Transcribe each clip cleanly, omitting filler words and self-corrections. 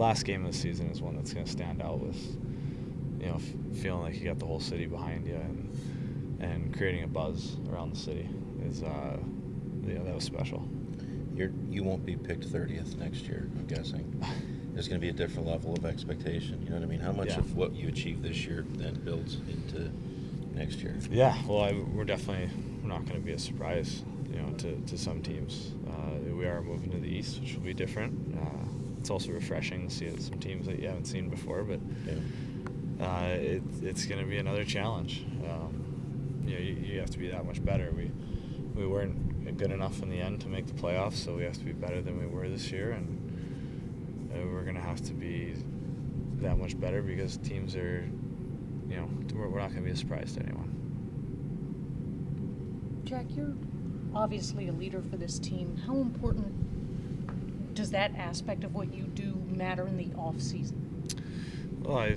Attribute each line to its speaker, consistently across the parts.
Speaker 1: last game of the season is one that's going to stand out with, feeling like you got the whole city behind you and creating a buzz around the city is, that was special.
Speaker 2: You won't be picked 30th next year, I'm guessing. There's going to be a different level of expectation. You know what I mean? How much of what you achieve this year then builds into next year?
Speaker 1: Yeah, well, we're not going to be a surprise, to some teams. We are moving to the East, which will be different. It's also refreshing to see some teams that you haven't seen before, but it's going to be another challenge. You have to be that much better. We weren't good enough in the end to make the playoffs, so we have to be better than we were this year, and we're going to have to be that much better because teams are, we're not going to be a surprise to anyone.
Speaker 3: Jack, you're obviously a leader for this team. How important does that aspect of what you do matter in the off season?
Speaker 1: Well,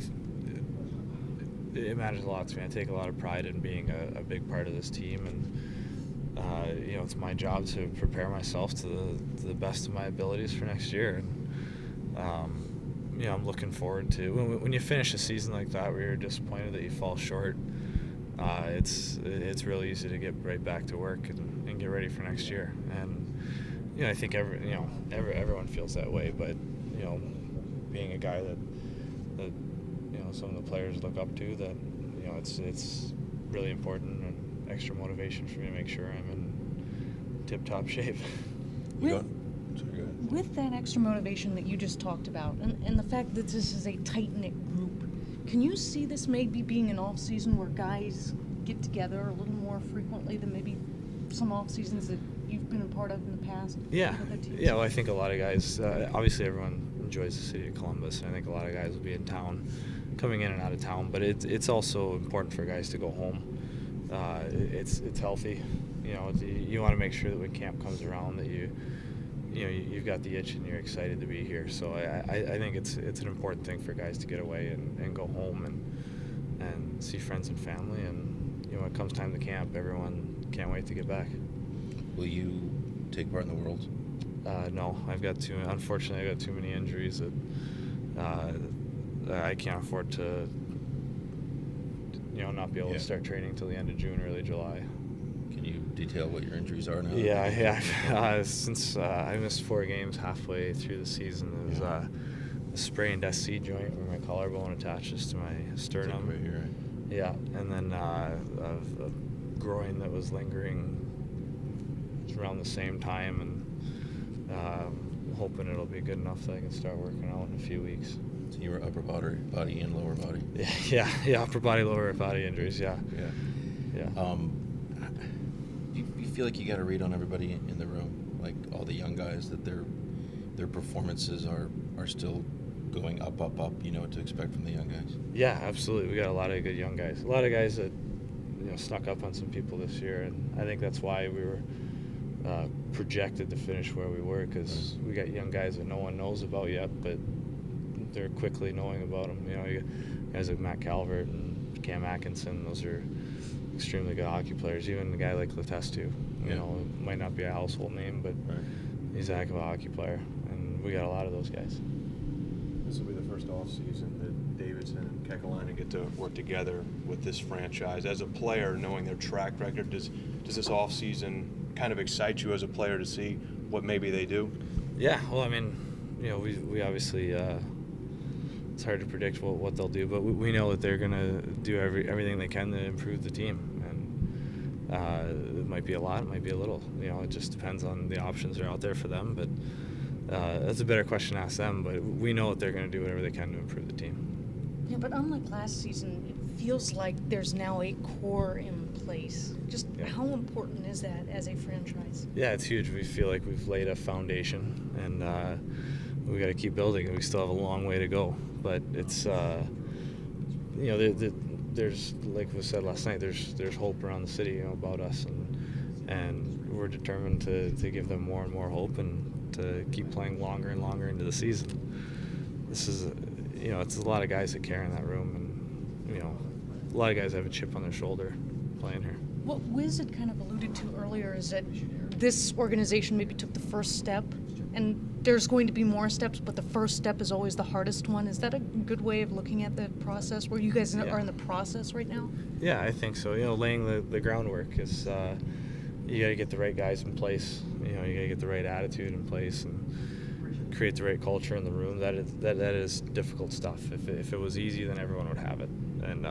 Speaker 1: it matters a lot to me. I take a lot of pride in being a big part of this team, and it's my job to prepare myself to the best of my abilities for next year. And I'm looking forward to when you finish a season like that where you're disappointed that you fall short. It's really easy to get right back to work and get ready for next year. And I think everyone feels that way. But being a guy that some of the players look up to, that it's really important and extra motivation for me to make sure I'm in tip-top shape.
Speaker 3: With that extra motivation that you just talked about, and the fact that this is a tight-knit group, can you see this maybe being an off-season where guys get together a little more frequently than maybe some off-seasons that you've been a part of in the past?
Speaker 1: Yeah. Well, I think a lot of guys, obviously everyone enjoys the city of Columbus, and I think a lot of guys will be in town, coming in and out of town, but it's also important for guys to go home. It's healthy. You want to make sure that when camp comes around that you've got the itch and you're excited to be here. So I think it's an important thing for guys to get away and go home and see friends and family. And when it comes time to camp, everyone can't wait to get back.
Speaker 2: Will you take part in the Worlds?
Speaker 1: No, unfortunately, I've got too many injuries that I can't afford to not be able to start training till the end of June, early July.
Speaker 2: Can you detail what your injuries are now?
Speaker 1: Yeah. Since I missed 4 games halfway through the season, it was a sprained SC joint where my collarbone attaches to my sternum.
Speaker 2: Right here, right?
Speaker 1: Yeah, and then a groin that was lingering around the same time, and hoping it'll be good enough that I can start working out in a few weeks.
Speaker 2: So you were upper body and lower body?
Speaker 1: Yeah, upper body, lower body injuries, yeah.
Speaker 2: You feel like you got to read on everybody in the room, like all the young guys, that their performances are still going up, to expect from the young guys?
Speaker 1: Yeah, absolutely. We got a lot of good young guys. A lot of guys that snuck up on some people this year, and I think that's why we were projected to finish where we were, because we got young guys that no one knows about yet, but they're quickly knowing about them. Guys like Matt Calvert and Cam Atkinson, those are extremely good hockey players. Even a guy like Letestu, might not be a household name, but he's a heck of a hockey player, and we got a lot of those guys.
Speaker 4: This will be the first off-season that Davidson and Kekalainen get to work together with this franchise. As a player, knowing their track record, does this off-season kind of excite you as a player to see what maybe they do? Yeah,
Speaker 1: well, I mean, we obviously it's hard to predict what they'll do, but we know that they're going to do everything they can to improve the team. And it might be a lot, it might be a little. It just depends on the options that are out there for them. But that's a better question to ask them. But we know that they're going to do whatever they can to improve the team.
Speaker 3: Yeah, but unlike last season, it feels like there's now a core in place. Just how important is that as a franchise? Yeah,
Speaker 1: it's huge. We feel like we've laid a foundation, and we got to keep building. We still have a long way to go, but it's there's, like was said last night, there's hope around the city about us, and we're determined to give them more and more hope and to keep playing longer and longer into the season. This is it's a lot of guys that care in that room, and a lot of guys have a chip on their shoulder playing here.
Speaker 3: What Wiz had kind of alluded to earlier is that this organization maybe took the first step and there's going to be more steps, but the first step is always the hardest one. Is that a good way of looking at the process, where you guys
Speaker 1: Yeah.
Speaker 3: are in the process right now?
Speaker 1: Yeah, I think so. Laying the groundwork is you got to get the right guys in place. You got to get the right attitude in place and create the right culture in the room. That is difficult stuff. If it was easy, then everyone would have it, and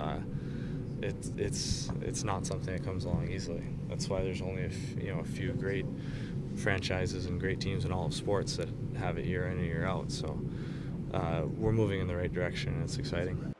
Speaker 1: it's not something that comes along easily. That's why there's only a few great franchises and great teams in all of sports that have it year in and year out. So we're moving in the right direction, and it's exciting.